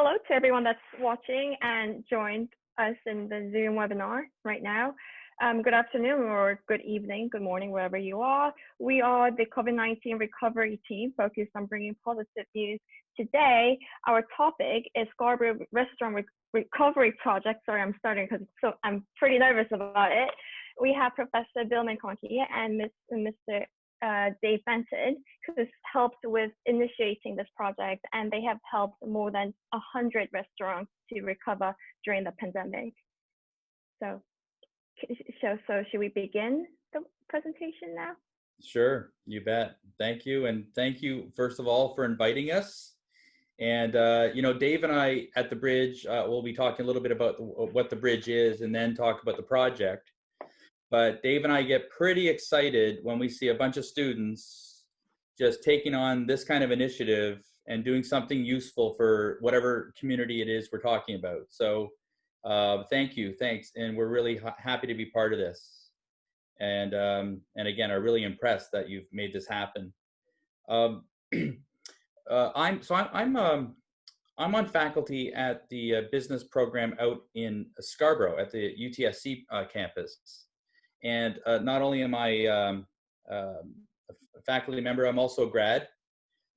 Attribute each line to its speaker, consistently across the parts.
Speaker 1: hello to everyone that's watching and joined us in the Zoom webinar right now. Good afternoon or good evening, good morning, wherever you are. We are the COVID-19 recovery team focused on bringing positive news. Today, our topic is Scarborough Restaurant Recovery Project. Sorry, I'm starting because I'm pretty nervous about it. We have Professor Bill McConkey and Mr. Dave Fenton, who's helped with initiating this project, and they have helped more than 100 restaurants to recover during the pandemic. So should we begin the presentation now?
Speaker 2: Sure, you bet. Thank you. And thank you, first of all, for inviting us. And, Dave and I at the Bridge, we'll be talking a little bit about what the Bridge is and then talk about the project. But Dave and I get pretty excited when we see a bunch of students just taking on this kind of initiative and doing something useful for whatever community it is we're talking about. So thank you, thanks. And we're really happy to be part of this. And again, I'm really impressed that you've made this happen. I'm on faculty at the business program out in Scarborough at the UTSC campus. And not only am I a faculty member, I'm also a grad.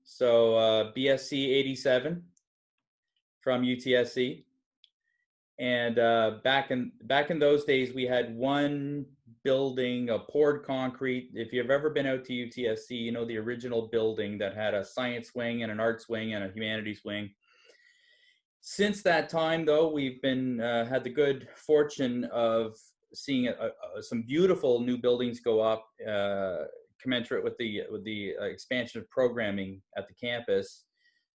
Speaker 2: So BSc 87 from UTSC. And back in those days, we had one building, a poured concrete. If you've ever been out to UTSC, you know the original building that had a science wing and an arts wing and a humanities wing. Since that time, though, we've been had the good fortune of seeing some beautiful new buildings go up, commensurate with the expansion of programming at the campus,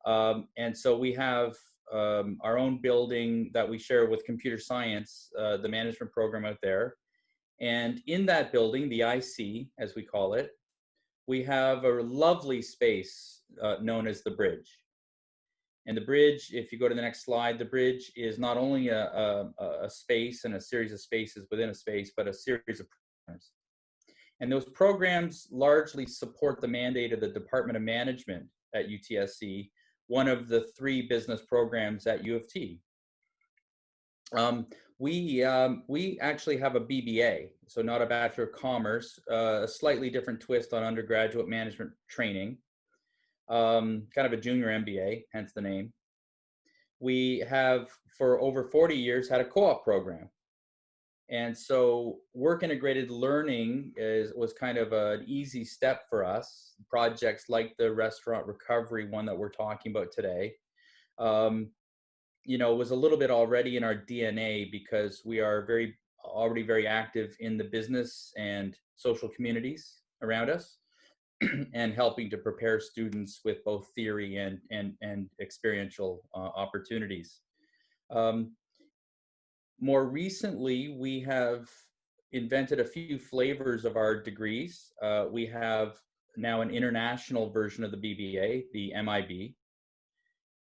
Speaker 2: and so we have our own building that we share with computer science, the management program out there, and in that building, the IC as we call it, we have a lovely space known as the Bridge. And the Bridge, if you go to the next slide, the Bridge is not only a space and a series of spaces within a space, but a series of programs. And those programs largely support the mandate of the Department of Management at UTSC, one of the 3 business programs at U of T. We actually have a BBA, so not a Bachelor of Commerce, a slightly different twist on undergraduate management training. Kind of a junior MBA, hence the name. We have, for over 40 years, had a co-op program. And so work integrated learning was kind of an easy step for us. Projects like the restaurant recovery one that we're talking about today, was a little bit already in our DNA because we are already very active in the business and social communities around us, and helping to prepare students with both theory and experiential opportunities. More recently, we have invented a few flavors of our degrees. We have now an international version of the BBA, the MIB.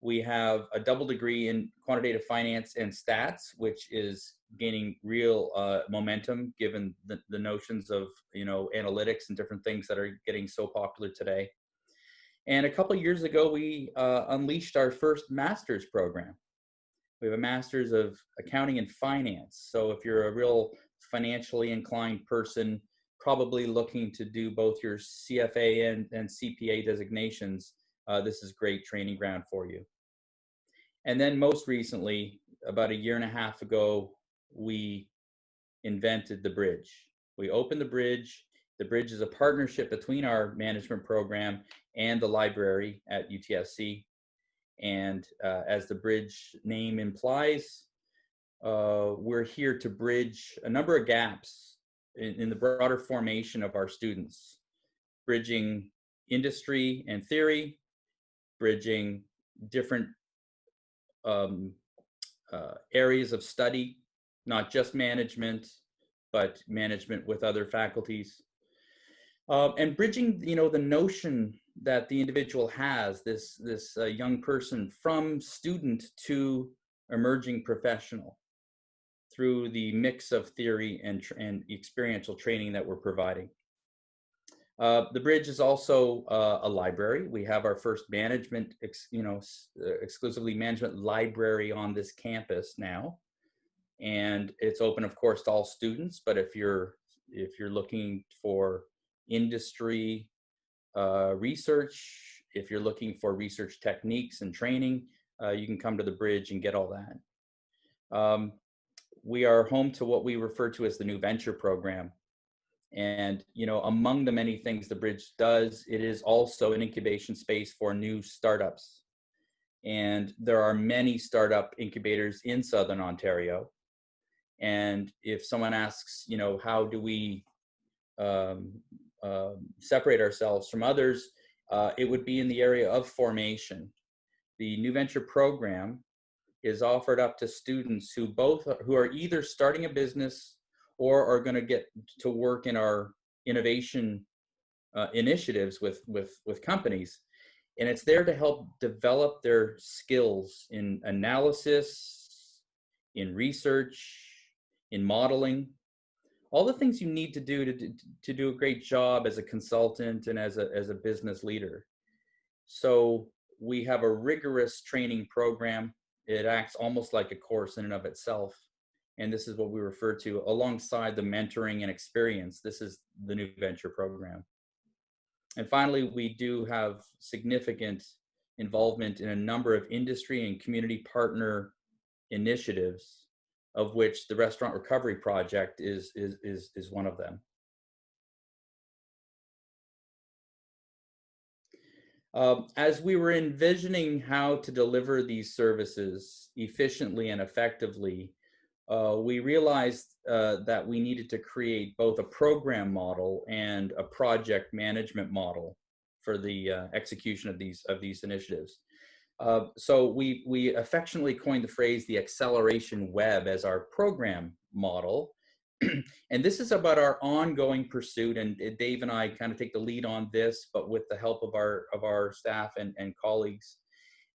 Speaker 2: We have a double degree in quantitative finance and stats, which is gaining real momentum given the notions of analytics and different things that are getting so popular today. And a couple of years ago, we unleashed our first master's program. We have a master's of accounting and finance. So if you're a real financially inclined person, probably looking to do both your CFA and CPA designations, this is great training ground for you. And then most recently, about a year and a half ago, we invented the Bridge. We opened the Bridge. The Bridge is a partnership between our management program and the library at UTSC. And as the Bridge name implies, we're here to bridge a number of gaps in the broader formation of our students, bridging industry and theory, bridging different areas of study, not just management, but management with other faculties, and bridging, the notion that the individual has, this young person, from student to emerging professional through the mix of theory and experiential training that we're providing. The bridge is also a library. We have our first management, exclusively management library on this campus now, and it's open, of course, to all students. But if you're looking for industry research, if you're looking for research techniques and training, you can come to the bridge and get all that. We are home to what we refer to as the New Venture Program. And, among the many things the bridge does, it is also an incubation space for new startups. And there are many startup incubators in Southern Ontario. And if someone asks, how do we separate ourselves from others, it would be in the area of formation. The New Venture Program is offered up to students who are either starting a business or are going to get to work in our innovation initiatives with companies. And it's there to help develop their skills in analysis, in research, in modeling, all the things you need to do to do a great job as a consultant and as a business leader. So we have a rigorous training program. It acts almost like a course in and of itself. And this is what we refer to alongside the mentoring and experience. This is the New Venture Program. And finally, we do have significant involvement in a number of industry and community partner initiatives, of which the Restaurant Recovery Project is one of them. As we were envisioning how to deliver these services efficiently and effectively, we realized that we needed to create both a program model and a project management model for the execution of these initiatives. So we affectionately coined the phrase the acceleration web as our program model. And this is about our ongoing pursuit, and Dave and I kind of take the lead on this, but with the help of our staff and colleagues,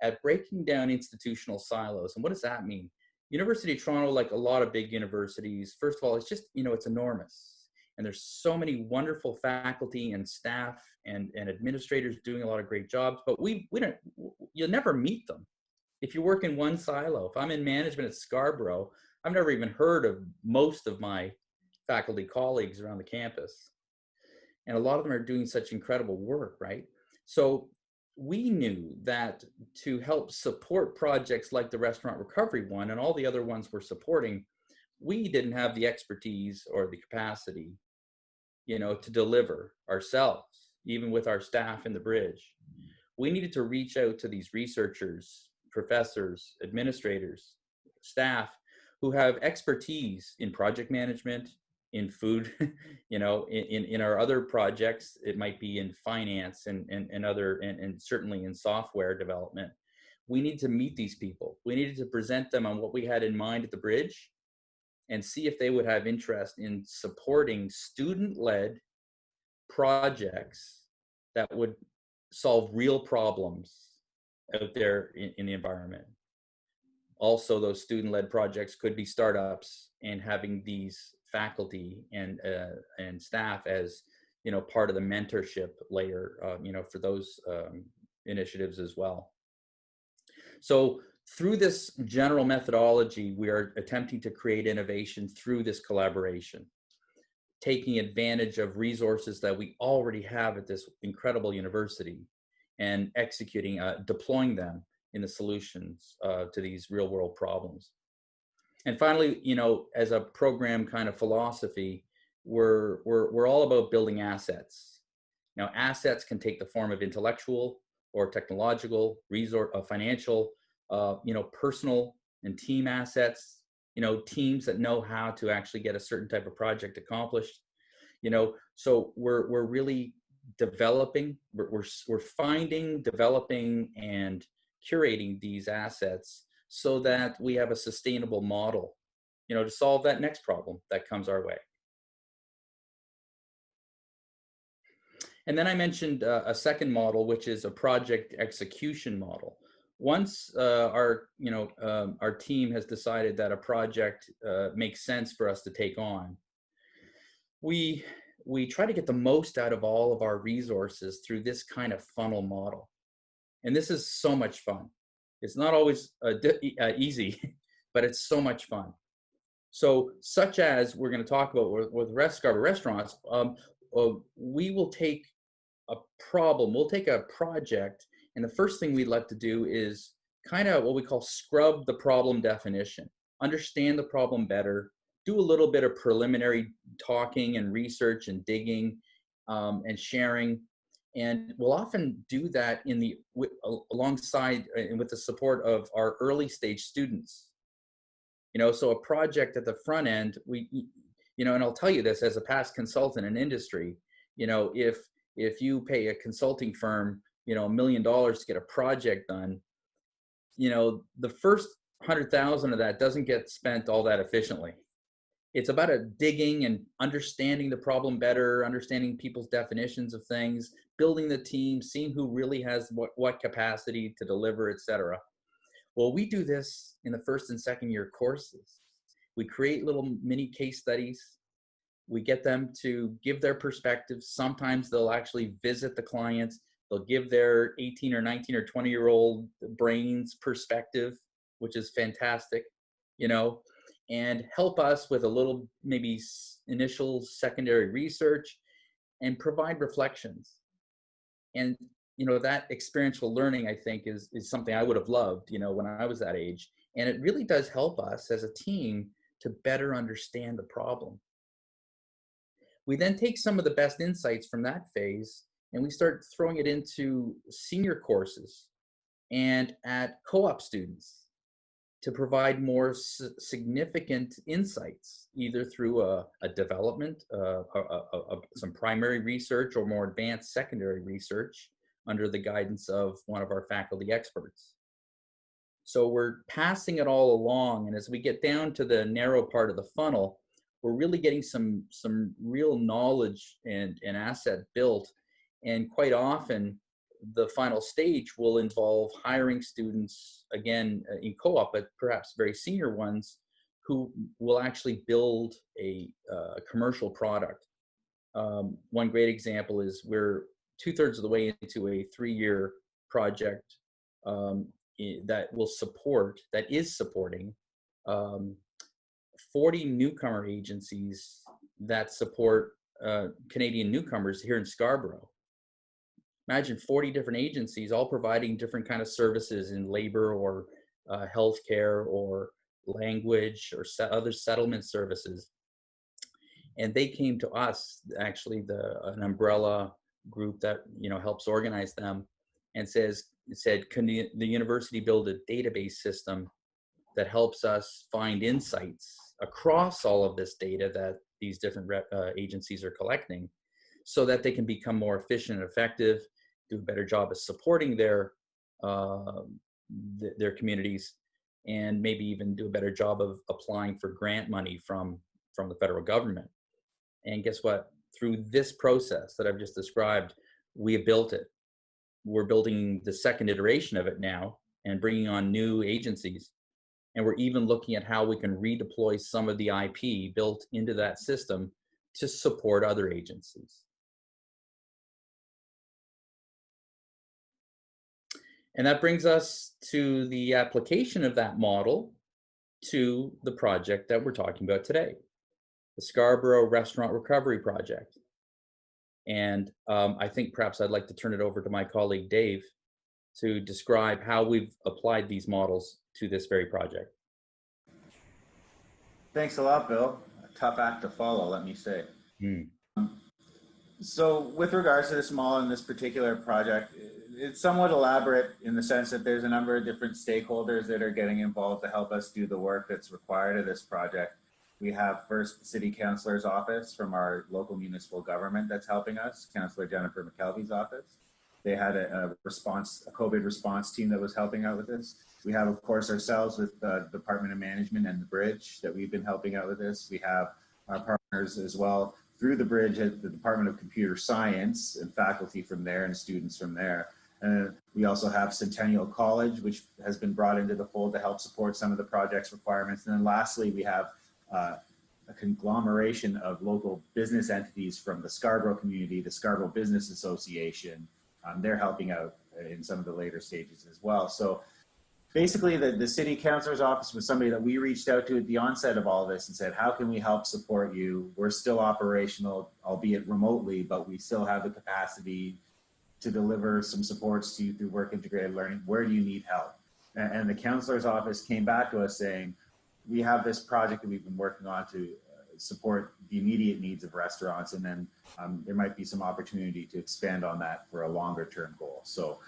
Speaker 2: at breaking down institutional silos. And what does that mean? University of Toronto, like a lot of big universities, first of all, it's just, it's enormous. And there's so many wonderful faculty and staff and administrators doing a lot of great jobs, but you'll never meet them. If you work in one silo, if I'm in management at Scarborough, I've never even heard of most of my faculty colleagues around the campus. And a lot of them are doing such incredible work, right? So we knew that to help support projects like the restaurant recovery one and all the other ones we're supporting, we didn't have the expertise or the capacity, to deliver ourselves, even with our staff in the bridge. We needed to reach out to these researchers, professors, administrators, staff who have expertise in project management, in food, in our other projects. It might be in finance and other, and certainly in software development. We need to meet these people. We needed to present them on what we had in mind at the bridge and see if they would have interest in supporting student-led projects that would solve real problems out there in the environment. Also, those student-led projects could be startups, and having these faculty and staff as part of the mentorship layer, for those initiatives as well. So through this general methodology, we are attempting to create innovation through this collaboration, taking advantage of resources that we already have at this incredible university and executing, deploying them in the solutions to these real world problems. And finally, as a program kind of philosophy, we're all about building assets. Now, assets can take the form of intellectual or technological, resource, financial, personal and team assets. Teams that know how to actually get a certain type of project accomplished. So we're really developing. We're finding, developing, and curating these assets so that we have a sustainable model, to solve that next problem that comes our way. And then I mentioned a second model, which is a project execution model. Once our team has decided that a project makes sense for us to take on, we we try to get the most out of all of our resources through this kind of funnel model. And this is so much fun. It's not always easy, but it's so much fun. So, such as we're going to talk about with Scarborough Restaurants, we will take a problem, we'll take a project, and the first thing we'd like to do is kind of what we call scrub the problem definition, understand the problem better, do a little bit of preliminary talking and research and digging and sharing. And we'll often do that alongside and with the support of our early stage students. So a project at the front end, and I'll tell you this as a past consultant in industry, if you pay a consulting firm, $1 million to get a project done, the first 100,000 of that doesn't get spent all that efficiently. It's about digging and understanding the problem better, understanding people's definitions of things, building the team, seeing who really has what capacity to deliver, etc. Well, we do this in the first and second year courses. We create little mini case studies. We get them to give their perspectives. Sometimes they'll actually visit the clients. They'll give their 18 or 19 or 20-year-old brains perspective, which is fantastic, and help us with a little maybe initial secondary research and provide reflections. And that experiential learning, I think, is something I would have loved, when I was that age. And it really does help us as a team to better understand the problem. We then take some of the best insights from that phase and we start throwing it into senior courses and at co-op students to provide more significant insights, either through a development, some primary research or more advanced secondary research under the guidance of one of our faculty experts. So we're passing it all along, and as we get down to the narrow part of the funnel, we're really getting some real knowledge and asset built, and quite often the final stage will involve hiring students, again, in co-op, but perhaps very senior ones, who will actually build a commercial product. One great example is we're 2/3 of the way into a 3-year project that is supporting 40 newcomer agencies that support Canadian newcomers here in Scarborough. Imagine 40 different agencies all providing different kind of services in labor or healthcare or language or other settlement services. And they came to us, actually an umbrella group that helps organize them, and said, can the university build a database system that helps us find insights across all of this data that these different agencies are collecting, so that they can become more efficient and effective, do a better job of supporting their communities, and maybe even do a better job of applying for grant money from the federal government. And guess what? Through this process that I've just described, we have built it. We're building the second iteration of it now and bringing on new agencies. And we're even looking at how we can redeploy some of the IP built into that system to support other agencies. And that brings us to the application of that model to the project that we're talking about today, the Scarborough Restaurant Recovery Project. And I think perhaps I'd like to turn it over to my colleague, Dave, to describe how we've applied these models to this very project.
Speaker 3: Thanks a lot, Bill. A tough act to follow, let me say. So with regards to this model in this particular project, it's somewhat elaborate in the sense that there's a number of different stakeholders that are getting involved to help us do the work that's required of this project. We have first the City Councillor's office from our local municipal government that's helping us, Councillor Jennifer McKelvey's office. They had a COVID response team that was helping out with this. We have, of course, ourselves with the Department of Management and the Bridge that we've been helping out with this. We have our partners as well through the Bridge at the Department of Computer Science and faculty from there and students from there. We also have Centennial College, which has been brought into the fold to help support some of the project's requirements. And then lastly, we have a conglomeration of local business entities from the Scarborough community, the Scarborough Business Association. They're helping out in some of the later stages as well. So basically the city councilor's office was somebody that we reached out to at the onset of all this and said, how can we help support you? We're still operational, albeit remotely, but we still have the capacity to deliver some supports to you through work integrated learning. Where do you need help? And the councilor's office came back to us saying, we have this project that we've been working on to support the immediate needs of restaurants, and then there might be some opportunity to expand on that for a longer term goal. So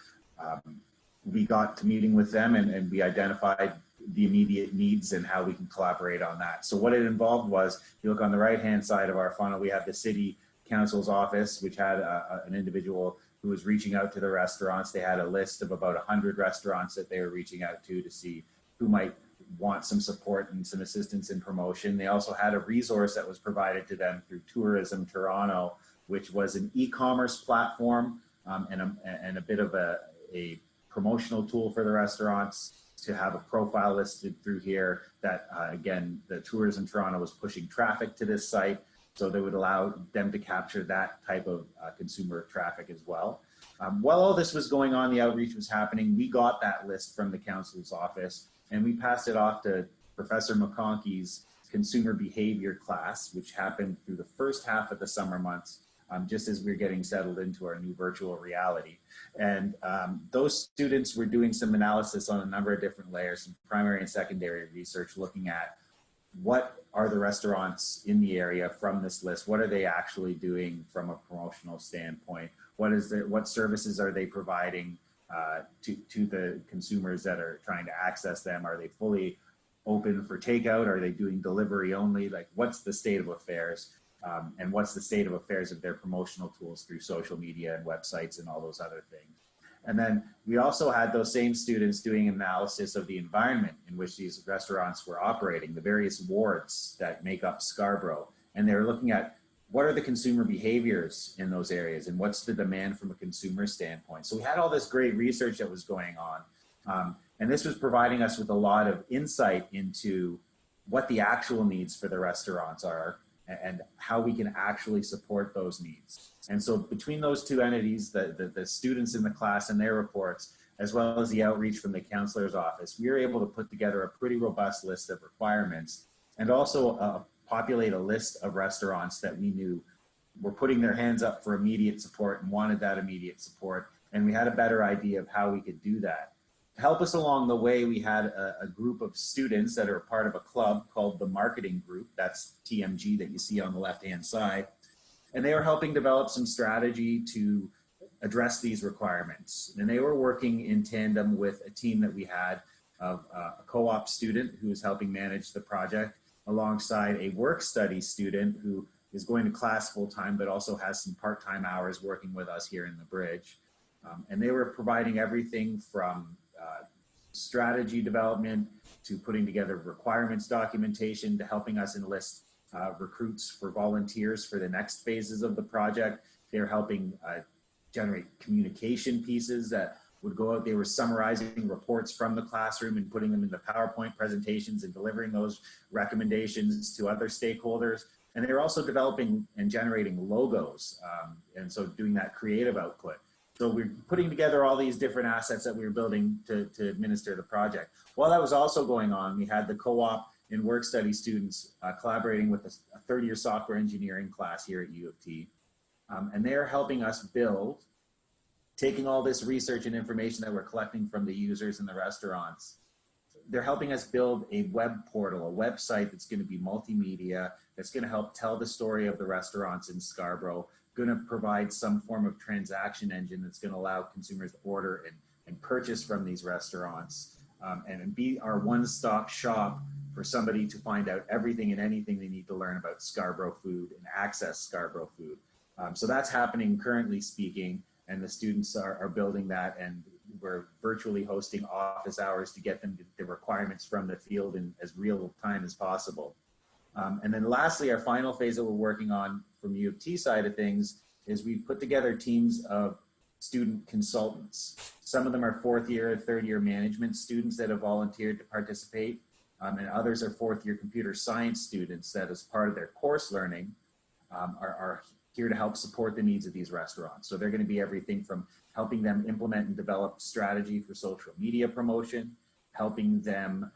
Speaker 3: we got to meeting with them and we identified the immediate needs and how we can collaborate on that. So what it involved was, if you look on the right hand side of our funnel, we have the city council's office, which had an individual who was reaching out to the restaurants. They had a list of about 100 restaurants that they were reaching out to see who might want some support and some assistance in promotion. They also had a resource that was provided to them through Tourism Toronto, which was an e-commerce platform and a bit of a promotional tool for the restaurants to have a profile listed through here that, again, the Tourism Toronto was pushing traffic to this site, so they would allow them to capture that type of consumer traffic as well. While all this was going on, the outreach was happening, we got that list from the council's office and we passed it off to Professor McConkey's consumer behavior class, which happened through the first half of the summer months, just as we were getting settled into our new virtual reality. And those students were doing some analysis on a number of different layers, some primary and secondary research, looking at what are the restaurants in the area from this list? What are they actually doing from a promotional standpoint? What services are they providing to the consumers that are trying to access them? Are they fully open for takeout? Are they doing delivery only? Like, what's the state of affairs? And what's the state of affairs of their promotional tools through social media and websites and all those other things? And then we also had those same students doing analysis of the environment in which these restaurants were operating, the various wards that make up Scarborough. And they were looking at what are the consumer behaviors in those areas and what's the demand from a consumer standpoint. So we had all this great research that was going on. And this was providing us with a lot of insight into what the actual needs for the restaurants are and how we can actually support those needs. And so between those two entities, the students in the class and their reports, as well as the outreach from the counselor's office, we were able to put together a pretty robust list of requirements and also populate a list of restaurants that we knew were putting their hands up for immediate support and wanted that immediate support. And we had a better idea of how we could do that. To help us along the way, we had a group of students that are part of a club called the Marketing Group. That's TMG that you see on the left-hand side. And they were helping develop some strategy to address these requirements. And they were working in tandem with a team that we had of a co-op student who is helping manage the project, alongside a work study student who is going to class full-time, but also has some part-time hours working with us here in the Bridge. And they were providing everything from strategy development to putting together requirements documentation to helping us enlist recruits for volunteers for the next phases of the project. They're helping generate communication pieces that would go out. They were summarizing reports from the classroom and putting them into PowerPoint presentations and delivering those recommendations to other stakeholders. And they were also developing and generating logos. And so doing that creative output. So we're putting together all these different assets that we were building to administer the project. While that was also going on, we had the co-op and work study students collaborating with a third-year software engineering class here at U of T. And they're helping us build, taking all this research and information that we're collecting from the users in the restaurants. They're helping us build a web portal, a website that's going to be multimedia, that's going to help tell the story of the restaurants in Scarborough, going to provide some form of transaction engine that's going to allow consumers to order and purchase from these restaurants, and be our one-stop shop for somebody to find out everything and anything they need to learn about Scarborough food and access Scarborough food. So that's happening currently speaking, and the students are building that, and we're virtually hosting office hours to get them the requirements from the field in as real time as possible. And then lastly, our final phase that we're working on from U of T side of things is we put together teams of student consultants. Some of them are fourth year, third year management students that have volunteered to participate. and others are fourth-year computer science students that, as part of their course learning, are here to help support the needs of these restaurants. So they're going to be everything from helping them implement and develop strategy for social media promotion, helping them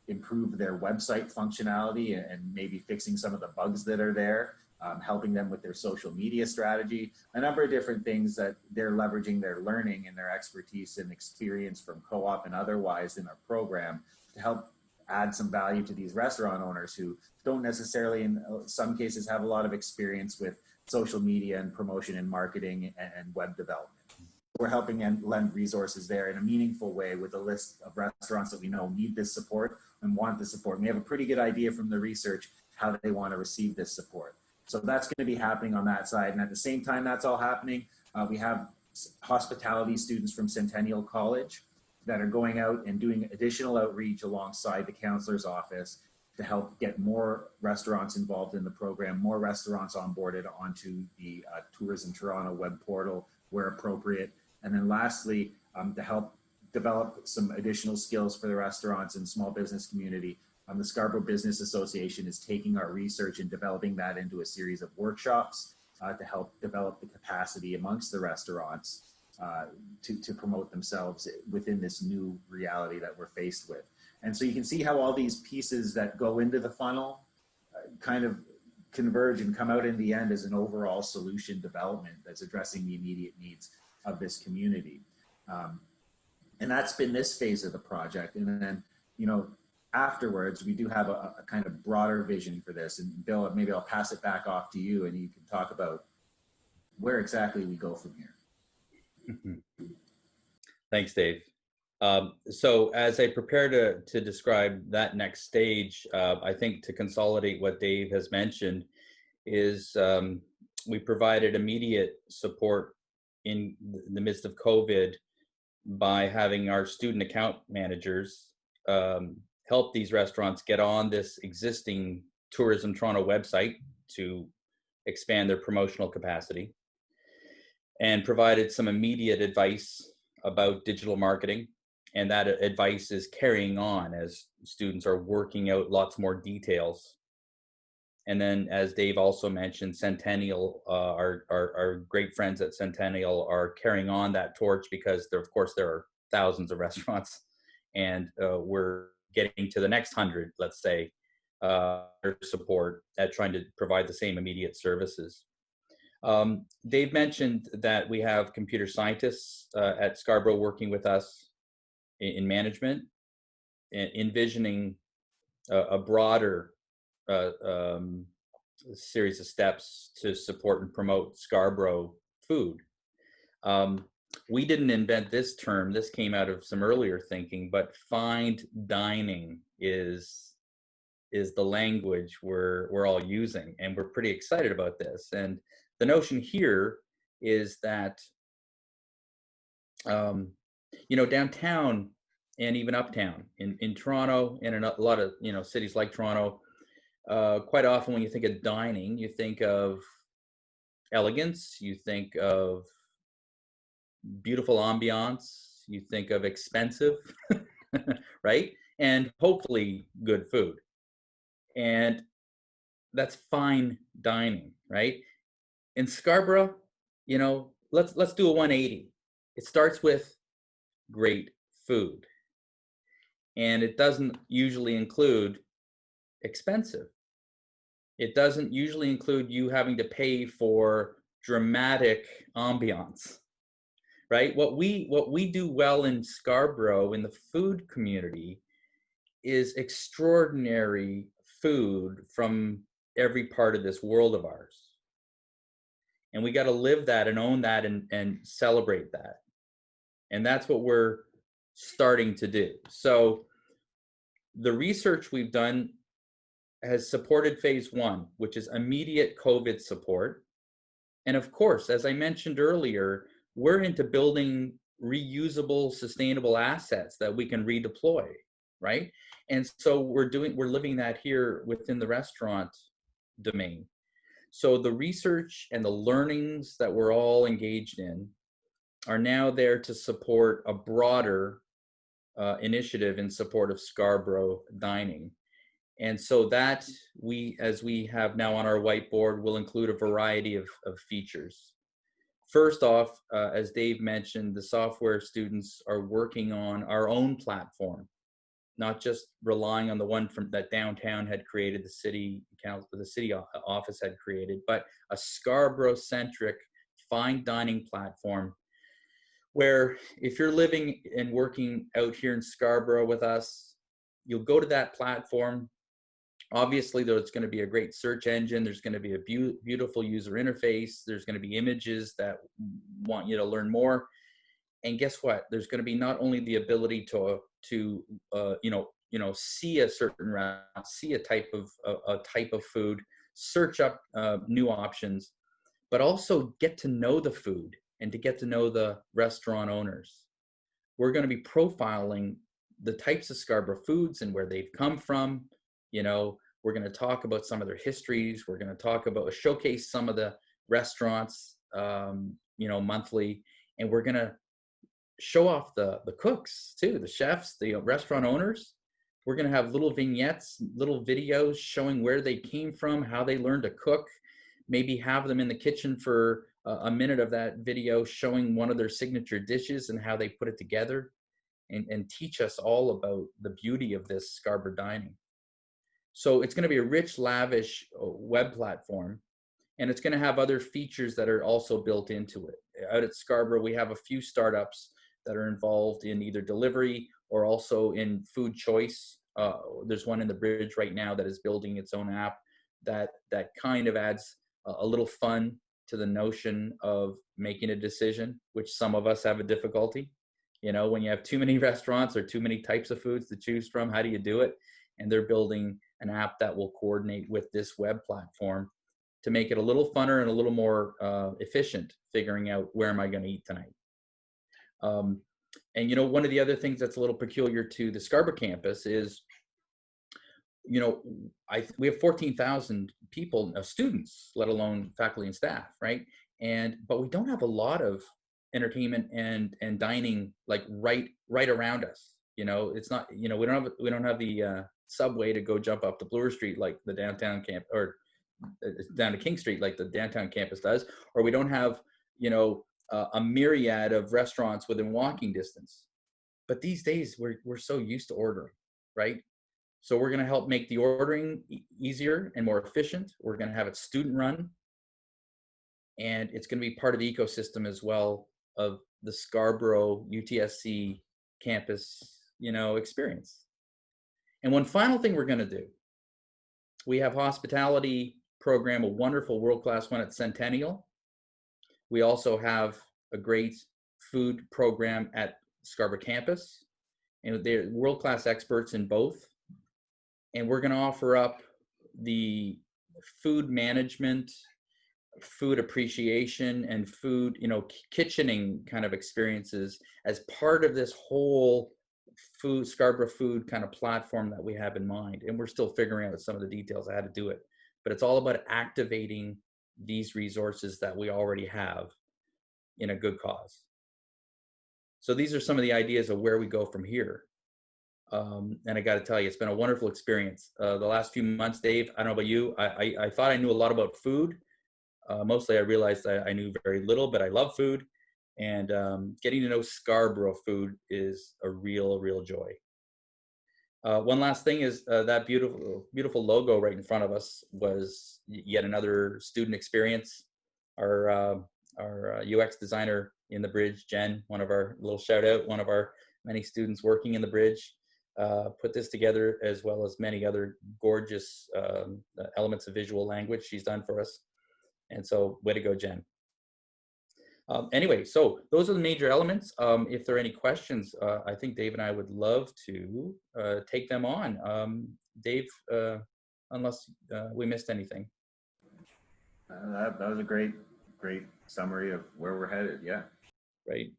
Speaker 3: improve their website functionality and maybe fixing some of the bugs that are there, helping them with their social media strategy, a number of different things that they're leveraging their learning and their expertise and experience from co-op and otherwise in our program to help add some value to these restaurant owners who don't necessarily, in some cases, have a lot of experience with social media and promotion and marketing and web development. We're helping and lend resources there in a meaningful way with a list of restaurants that we know need this support and want the support. And we have a pretty good idea from the research how they want to receive this support. So that's going to be happening on that side. And at the same time that's all happening, we have hospitality students from Centennial College that are going out and doing additional outreach alongside the counselor's office to help get more restaurants involved in the program, more restaurants onboarded onto the Tourism Toronto web portal where appropriate. And then lastly, to help develop some additional skills for the restaurants and small business community, the Scarborough Business Association is taking our research and developing that into a series of workshops to help develop the capacity amongst the restaurants to promote themselves within this new reality that we're faced with. And so you can see how all these pieces that go into the funnel kind of converge and come out in the end as an overall solution development that's addressing the immediate needs of this community. And that's been this phase of the project. And then, you know, afterwards, we do have a kind of broader vision for this. And Bill, maybe I'll pass it back off to you and you can talk about where exactly we go from here.
Speaker 2: Thanks, Dave. So as I prepare to describe that next stage, I think to consolidate what Dave has mentioned is we provided immediate support in the midst of COVID by having our student account managers help these restaurants get on this existing Tourism Toronto website to expand their promotional capacity, and provided some immediate advice about digital marketing. And that advice is carrying on as students are working out lots more details. And then, as Dave also mentioned, Centennial, our great friends at Centennial are carrying on that torch because there, of course, there are thousands of restaurants, and we're getting to the next 100, let's say, support at trying to provide the same immediate services. Dave mentioned that we have computer scientists at Scarborough working with us in management, envisioning a broader series of steps to support and promote Scarborough food. We didn't invent this term. This came out of some earlier thinking, but fine dining is the language we're all using, and we're pretty excited about this. And the notion here is that, you know, downtown and even uptown in Toronto and in a lot of, you know, cities like Toronto, quite often when you think of dining, you think of elegance, you think of beautiful ambiance, you think of expensive, right? And hopefully good food. And that's fine dining, right? In Scarborough, you know, let's do a 180. It starts with great food. And it doesn't usually include expensive. It doesn't usually include you having to pay for dramatic ambiance, right? What we do well in Scarborough in the food community is extraordinary food from every part of this world of ours. And we got to live that and own that and celebrate that. And that's what we're starting to do. So the research we've done has supported phase one, which is immediate COVID support. And of course, as I mentioned earlier, we're into building reusable, sustainable assets that we can redeploy, right? And so we're living that here within the restaurant domain. So the research and the learnings that we're all engaged in are now there to support a broader initiative in support of Scarborough dining. And so that as we have now on our whiteboard, will include a variety of features. First off, as Dave mentioned, the software students are working on our own platform, not just relying on the one from that downtown had created, the city council, the city office had created, but a Scarborough-centric fine dining platform where if you're living and working out here in Scarborough with us, you'll go to that platform. Obviously, there's going to be a great search engine. There's going to be a beautiful user interface. There's going to be images that want you to learn more. And guess what? There's going to be not only the ability to see a certain route, see a type of food, search up new options, but also get to know the food and to get to know the restaurant owners. We're going to be profiling the types of Scarborough foods and where they've come from. We're going to talk about some of their histories. We're going to showcase some of the restaurants, monthly, and we're going to show off the cooks too, the chefs, the restaurant owners. We're going to have little vignettes, little videos showing where they came from, how they learned to cook, maybe have them in the kitchen for a minute of that video showing one of their signature dishes and how they put it together, and teach us all about the beauty of this Scarborough dining. So it's going to be a rich, lavish web platform, and it's going to have other features that are also built into it. Out at Scarborough, we have a few startups that are involved in either delivery or also in food choice. There's one in the Bridge right now that is building its own app that kind of adds a little fun to the notion of making a decision, which some of us have a difficulty. When you have too many restaurants or too many types of foods to choose from, how do you do it? And they're building an app that will coordinate with this web platform to make it a little funner and a little more efficient, figuring out where am I going to eat tonight. And one of the other things that's a little peculiar to the Scarborough campus is, we have 14,000 people, students, let alone faculty and staff, right? But we don't have a lot of entertainment and dining like right around us. It's not, we don't have the subway to go jump up to Bloor Street like the downtown camp, or down to King Street like the downtown campus does, or we don't have a myriad of restaurants within walking distance. But these days we're so used to ordering, right? So we're going to help make the ordering easier and more efficient. We're going to have it student run, and it's going to be part of the ecosystem as well of the Scarborough UTSC campus experience. And one final thing we're going to do, we have hospitality program, a wonderful world-class one at Centennial. We also have a great food program at Scarborough campus, and they're world-class experts in both. And we're going to offer up the food management, food appreciation, and food, kitchening kind of experiences as part of this whole Scarborough food kind of platform that we have in mind. And we're still figuring out some of the details of how to do it, but it's all about activating these resources that we already have in a good cause. So these are some of the ideas of where we go from here. And I got to tell you, it's been a wonderful experience. The last few months, Dave, I don't know about you, I thought I knew a lot about food. Mostly I realized I knew very little, but I love food. And getting to know Scarborough food is a real joy. One last thing is that beautiful logo right in front of us was yet another student experience. Our UX designer in the Bridge, Jen, one of our many students working in the Bridge, put this together, as well as many other gorgeous elements of visual language she's done for us. And so, way to go, Jen. Anyway, so those are the major elements. If there are any questions, I think Dave and I would love to take them on. Dave, unless we missed anything.
Speaker 3: That was a great summary of where we're headed. Yeah.
Speaker 2: Right.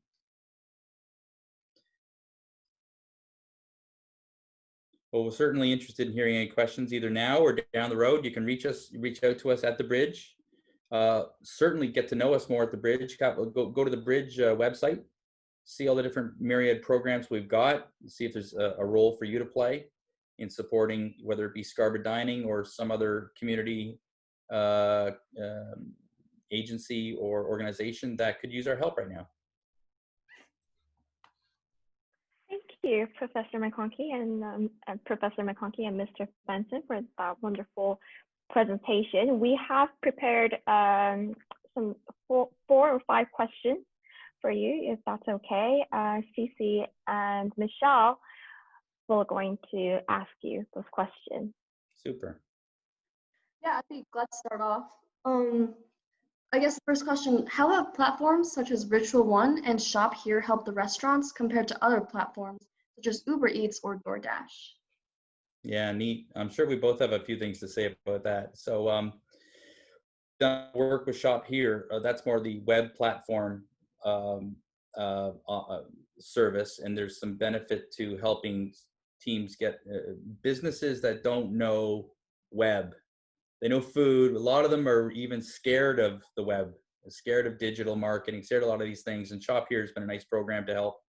Speaker 2: Well, we're certainly interested in hearing any questions either now or down the road. You can reach out to us at the Bridge. Certainly get to know us more at the Bridge. Go to the Bridge website see all the different myriad programs we've got, see if there's a role for you to play in supporting, whether it be Scarborough Dining or some other community agency or organization that could use our help right now.
Speaker 1: Thank you, Professor McConkey and Professor McConkey and Mr. Fenton for that wonderful presentation. We have prepared some four or five questions for you, if that's okay. Cece and Michelle will going to ask you those questions.
Speaker 2: Super.
Speaker 4: Yeah, I think let's start off. I guess the first question, how have platforms such as Ritual One and Shop Here helped the restaurants compared to other platforms such as Uber Eats or DoorDash?
Speaker 2: Yeah, neat. I'm sure we both have a few things to say about that. So done work with Shop Here, that's more the web platform service, and there's some benefit to helping teams get businesses that don't know web. They know food. A lot of them are even scared of the web, scared of digital marketing, scared of a lot of these things. And Shop Here has been a nice program to help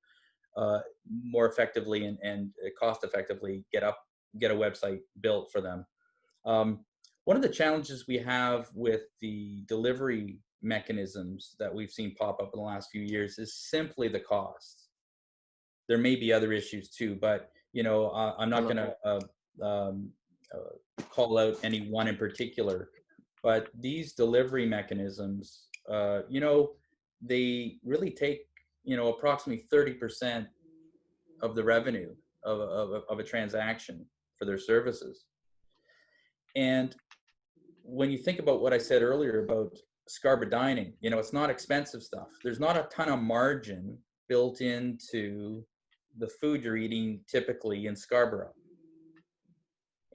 Speaker 2: more effectively and cost effectively get a website built for them. One of the challenges we have with the delivery mechanisms that we've seen pop up in the last few years is simply the cost. There may be other issues too, but you know, I'm not going to call out any one in particular, but these delivery mechanisms, you know, they really take, you know, approximately 30% of the revenue of a transaction for their services. And when you think about what I said earlier about Scarborough Dining, you know, it's not expensive stuff. There's not a ton of margin built into the food you're eating typically in Scarborough.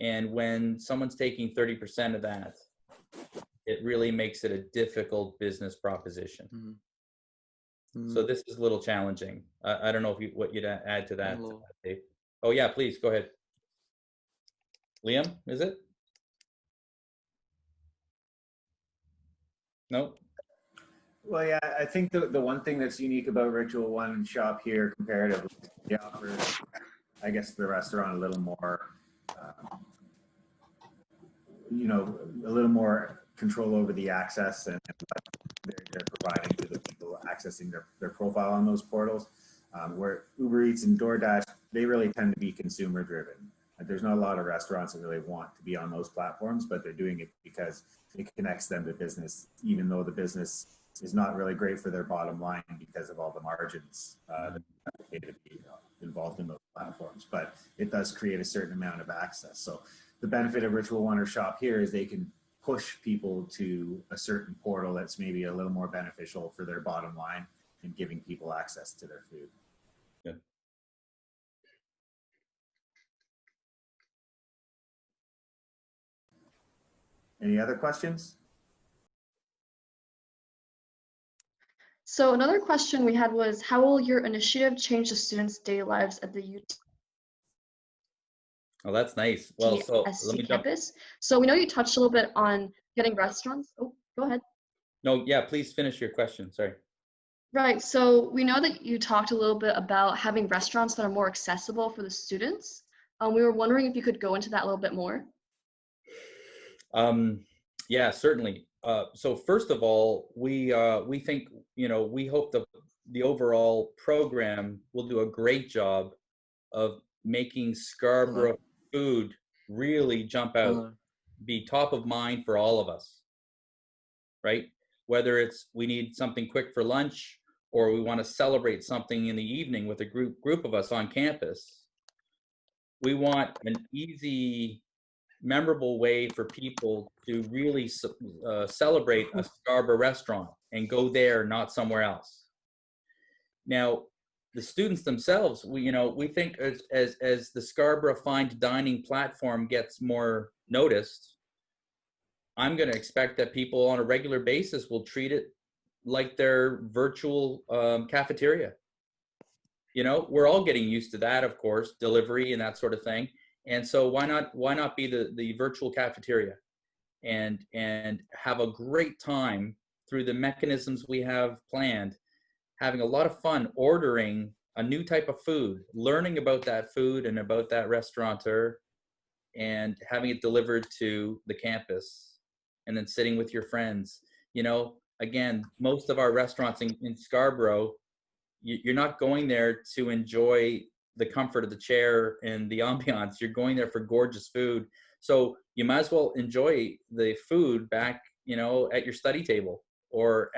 Speaker 2: And when someone's taking 30% of that, it really makes it a difficult business proposition. So this is a little challenging. I don't know if what you'd add to that, Dave. Oh yeah, please go ahead. Liam, is it? No?
Speaker 3: Well, yeah, I think the one thing that's unique about Ritual One and Shop Here comparatively, they offer, I guess, the restaurant a little more, you know, a little more control over the access and what they're providing to the people accessing their profile on those portals. Where Uber Eats and DoorDash, they really tend to be consumer driven. There's not a lot of restaurants that really want to be on those platforms, but they're doing it because it connects them to business, even though the business is not really great for their bottom line because of all the margins that pay to be involved in those platforms. But it does create a certain amount of access. So the benefit of Ritual One or Shop Here is they can push people to a certain portal that's maybe a little more beneficial for their bottom line and giving people access to their food.
Speaker 2: Good.
Speaker 3: Any other questions?
Speaker 4: So another question we had was, how will your initiative change the students' daily lives at the
Speaker 2: Oh, that's nice. Well, so let me
Speaker 4: campus? So we know you touched a little bit on getting restaurants. Oh, go ahead.
Speaker 2: No, yeah, please finish your question. Sorry.
Speaker 4: Right. So we know that you talked a little bit about having restaurants that are more accessible for the students. We were wondering if you could go into that a little bit more.
Speaker 2: Yeah, certainly. So first of all, we think, you know, we hope the overall program will do a great job of making Scarborough food really jump out, be top of mind for all of us, right? Whether it's we need something quick for lunch or we want to celebrate something in the evening with a group of us on campus, we want an easy, memorable way for people to really celebrate a Scarborough restaurant and go there, not somewhere else. Now, the students themselves, we think as the Scarborough Fine Dining platform gets more noticed, I'm going to expect that people on a regular basis will treat it like their virtual cafeteria. You know, we're all getting used to that, of course, delivery and that sort of thing. And so why not be the virtual cafeteria and have a great time through the mechanisms we have planned, having a lot of fun ordering a new type of food, learning about that food and about that restaurateur, and having it delivered to the campus, and then sitting with your friends. You know, again, most of our restaurants in Scarborough, you're not going there to enjoy the comfort of the chair and the ambiance. You're going there for gorgeous food. So you might as well enjoy the food back, you know, at your study table or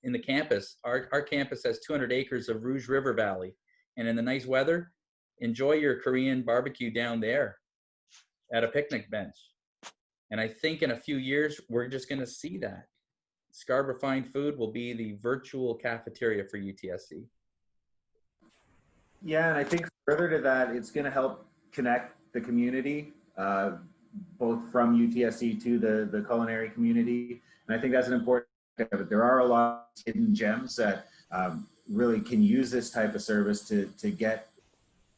Speaker 2: in the campus. Our campus has 200 acres of Rouge River Valley. And in the nice weather, enjoy your Korean barbecue down there at a picnic bench. And I think in a few years, we're just going to see that. Scarborough Fine Food will be the virtual cafeteria for UTSC.
Speaker 3: Yeah, and I think further to that, it's going to help connect the community, both from UTSC to the culinary community. And I think that's an important thing of it. There are a lot of hidden gems that really can use this type of service to get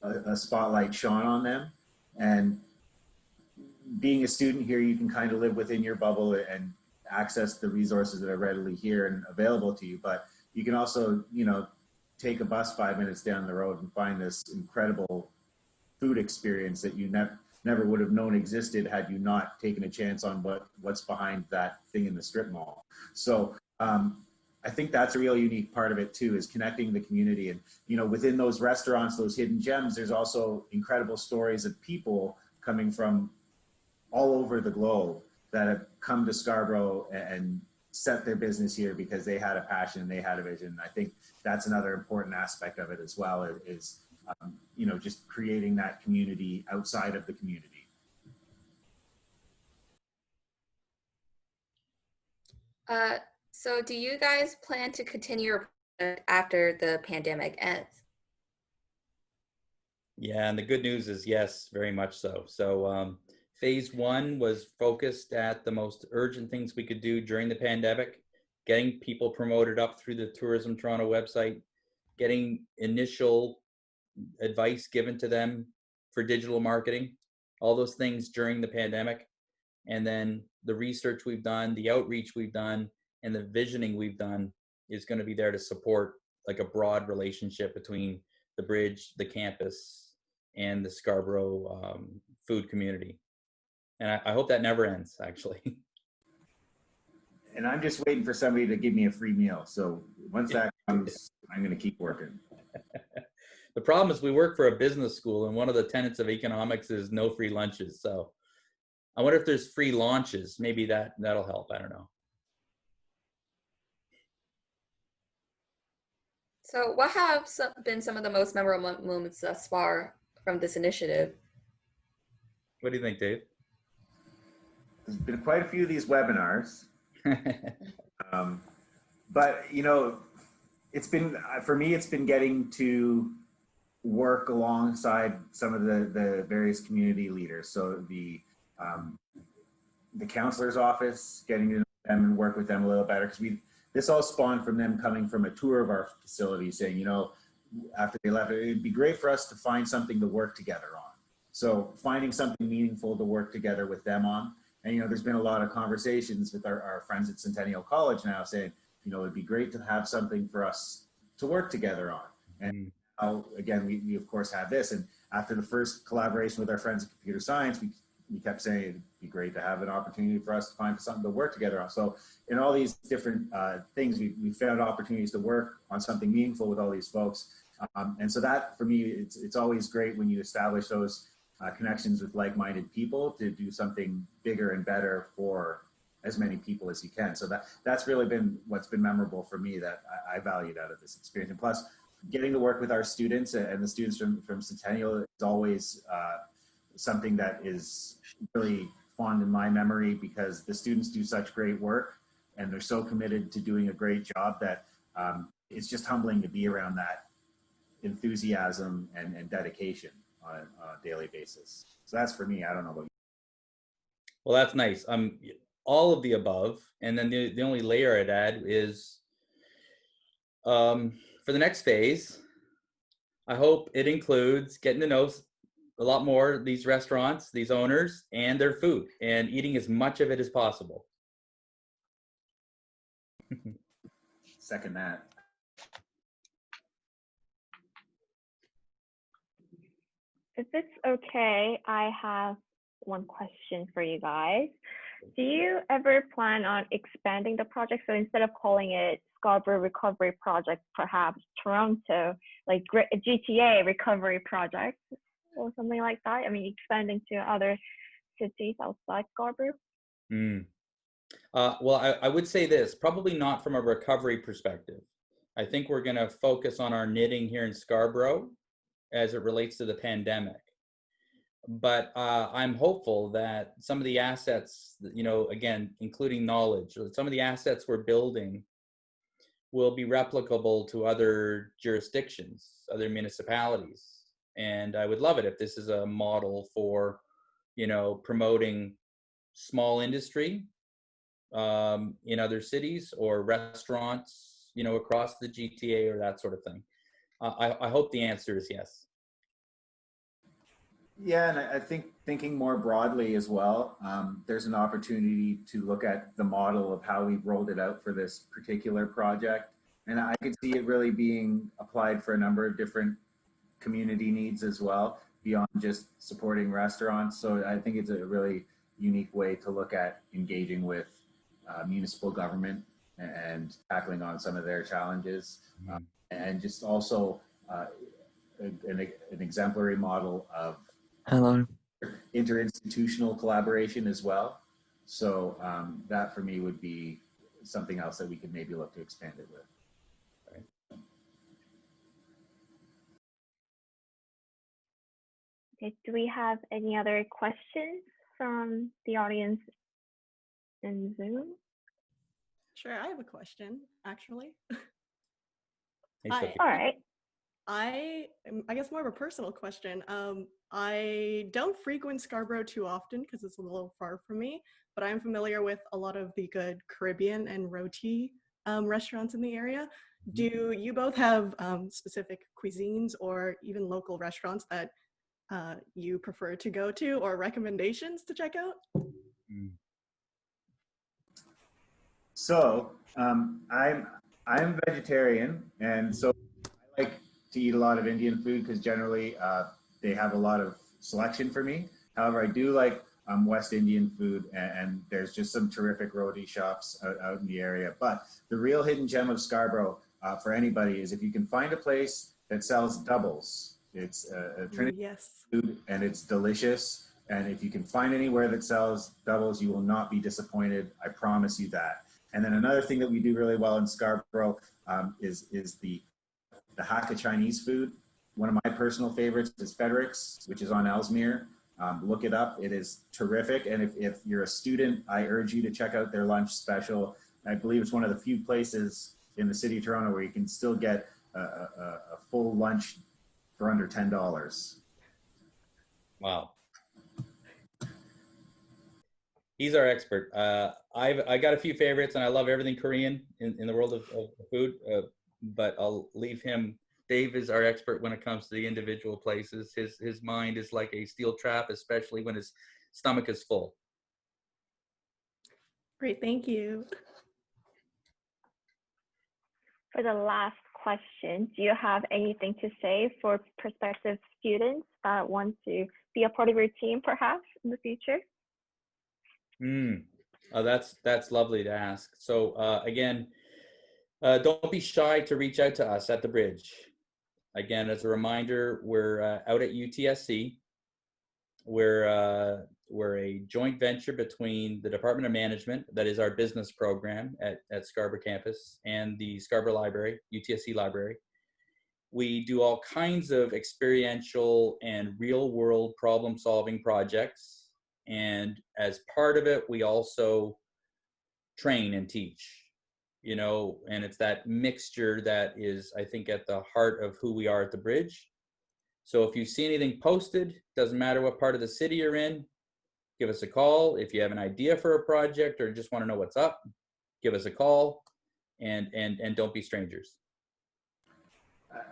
Speaker 3: a spotlight shone on them. And being a student here, you can kind of live within your bubble and access the resources that are readily here and available to you. But you can also, you know, take a bus 5 minutes down the road and find this incredible food experience that you never would have known existed had you not taken a chance on what's behind that thing in the strip mall. So I think that's a real unique part of it too, is connecting the community. And, you know, within those restaurants, those hidden gems, there's also incredible stories of people coming from all over the globe that have come to Scarborough and set their business here because they had a passion, they had a vision. I think that's another important aspect of it as well, is you know, just creating that community outside of the community.
Speaker 5: So do you guys plan to continue your project after the pandemic ends?
Speaker 2: Yeah, and the good news is yes, very much so. So phase one was focused at the most urgent things we could do during the pandemic, getting people promoted up through the Tourism Toronto website, getting initial advice given to them for digital marketing, all those things during the pandemic. And then the research we've done, the outreach we've done, and the visioning we've done is going to be there to support like a broad relationship between the bridge, the campus, and the Scarborough food community. And I hope that never ends, actually.
Speaker 3: And I'm just waiting for somebody to give me a free meal. So once that comes, I'm going to keep working.
Speaker 2: The problem is we work for a business school, and one of the tenets of economics is no free lunches. So I wonder if there's free launches. Maybe that'll help. I don't know.
Speaker 5: So what have been some of the most memorable moments thus far from this initiative?
Speaker 2: What do you think, Dave?
Speaker 3: There's been quite a few of these webinars. But, you know, it's been, for me, it's been getting to work alongside some of the various community leaders. So the counselor's office, getting to know them and work with them a little better, because this all spawned from them coming from a tour of our facility saying, you know, after they left, it'd be great for us to find something to work together on. So finding something meaningful to work together with them on. And, you know, there's been a lot of conversations with our friends at Centennial College now saying, you know, it'd be great to have something for us to work together on. And again, we of course have this. And after the first collaboration with our friends in computer science, we kept saying it'd be great to have an opportunity for us to find something to work together on. So in all these different things, we found opportunities to work on something meaningful with all these folks. And so that, for me, it's always great when you establish those connections with like-minded people to do something bigger and better for as many people as you can. So that's really been what's been memorable for me that I valued out of this experience. And plus, getting to work with our students and the students from Centennial is always something that is really fond in my memory, because the students do such great work and they're so committed to doing a great job that it's just humbling to be around that enthusiasm and dedication on a daily basis. So that's for me. I don't know about you.
Speaker 2: Well, that's nice. All of the above. And then the only layer I'd add is for the next phase, I hope it includes getting to know a lot more these restaurants, these owners, and their food, and eating as much of it as possible.
Speaker 3: Second that.
Speaker 1: if it's okay, I have one question for you guys. Do you ever plan on expanding the project? So instead of calling it Scarborough Recovery Project, perhaps Toronto, like GTA Recovery Project or something like that? I mean, expanding to other cities outside Scarborough?
Speaker 2: Well, I would say this, probably not from a recovery perspective. I think we're going to focus on our knitting here in Scarborough as it relates to the pandemic. But I'm hopeful that some of the assets, you know, again, including knowledge, some of the assets we're building will be replicable to other jurisdictions, other municipalities. And I would love it if this is a model for, you know, promoting small industry in other cities or restaurants, you know, across the GTA or that sort of thing. I hope the answer is yes.
Speaker 3: Yeah, and I think thinking more broadly as well, there's an opportunity to look at the model of how we rolled it out for this particular project. And I could see it really being applied for a number of different community needs as well, beyond just supporting restaurants. So I think it's a really unique way to look at engaging with municipal government and tackling on some of their challenges. And just also an exemplary model of interinstitutional collaboration as well. So that for me would be something else that we could maybe look to expand it with.
Speaker 1: Okay, do we have any other questions from the audience in Zoom?
Speaker 6: Sure, I have a question, actually.
Speaker 2: Hey,
Speaker 6: Hi.
Speaker 2: Sophie.
Speaker 1: All right.
Speaker 6: I guess more of a personal question. I don't frequent Scarborough too often because it's a little far from me, but I'm familiar with a lot of the good Caribbean and roti restaurants in the area. Do you both have specific cuisines or even local restaurants that you prefer to go to or recommendations to check out?
Speaker 3: So I'm vegetarian, and so I like to eat a lot of Indian food because generally they have a lot of selection for me. However, I do like West Indian food, and there's just some terrific roti shops out in the area. But the real hidden gem of Scarborough for anybody is if you can find a place that sells doubles. It's a Trinity food, and it's delicious. And if you can find anywhere that sells doubles, you will not be disappointed. I promise you that. And then another thing that we do really well in Scarborough is the Hakka Chinese food. One of my personal favorites is Frederick's, which is on Ellesmere. Look it up. It is terrific. And if you're a student, I urge you to check out their lunch special. I believe it's one of the few places in the city of Toronto where you can still get a full lunch for under $10.
Speaker 2: Wow. He's our expert. I got a few favorites, and I love everything Korean in the world of food, but I'll leave him. Dave is our expert when it comes to the individual places. His mind is like a steel trap, especially when his stomach is full.
Speaker 6: Great, thank you.
Speaker 1: For the last question, do you have anything to say for prospective students that want to be a part of your team, perhaps, in the future?
Speaker 2: Oh, that's lovely to ask. So again, don't be shy to reach out to us at the Bridge. Again, as a reminder, we're out at UTSC. We're a joint venture between the Department of Management, that is our business program at Scarborough campus, and the Scarborough Library, UTSC Library. We do all kinds of experiential and real-world problem-solving projects. And as part of it, we also train and teach, you know, and it's that mixture that is, I think, at the heart of who we are at the Bridge. So if you see anything posted, doesn't matter what part of the city you're in, give us a call. If you have an idea for a project or just want to know what's up, give us a call, and don't be strangers.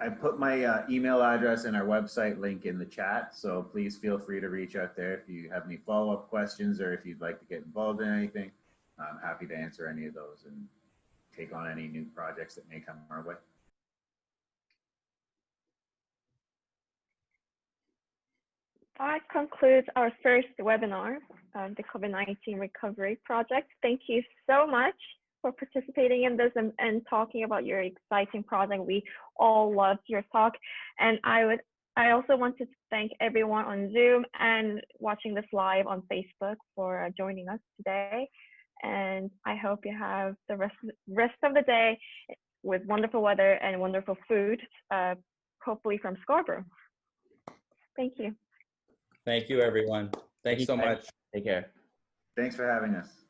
Speaker 3: I put my email address and our website link in the chat, so please feel free to reach out there if you have any follow-up questions or if you'd like to get involved in anything. I'm happy to answer any of those and take on any new projects that may come our way.
Speaker 1: That concludes our first webinar of the COVID-19 Recovery Project. Thank you so much for participating in this and talking about your exciting project. We all loved your talk. And I also want to thank everyone on Zoom and watching this live on Facebook for joining us today. And I hope you have the rest of the day with wonderful weather and wonderful food, hopefully from Scarborough. Thank you.
Speaker 2: Thanks, everyone. Thanks so much.
Speaker 7: Take care.
Speaker 3: Thanks for having us.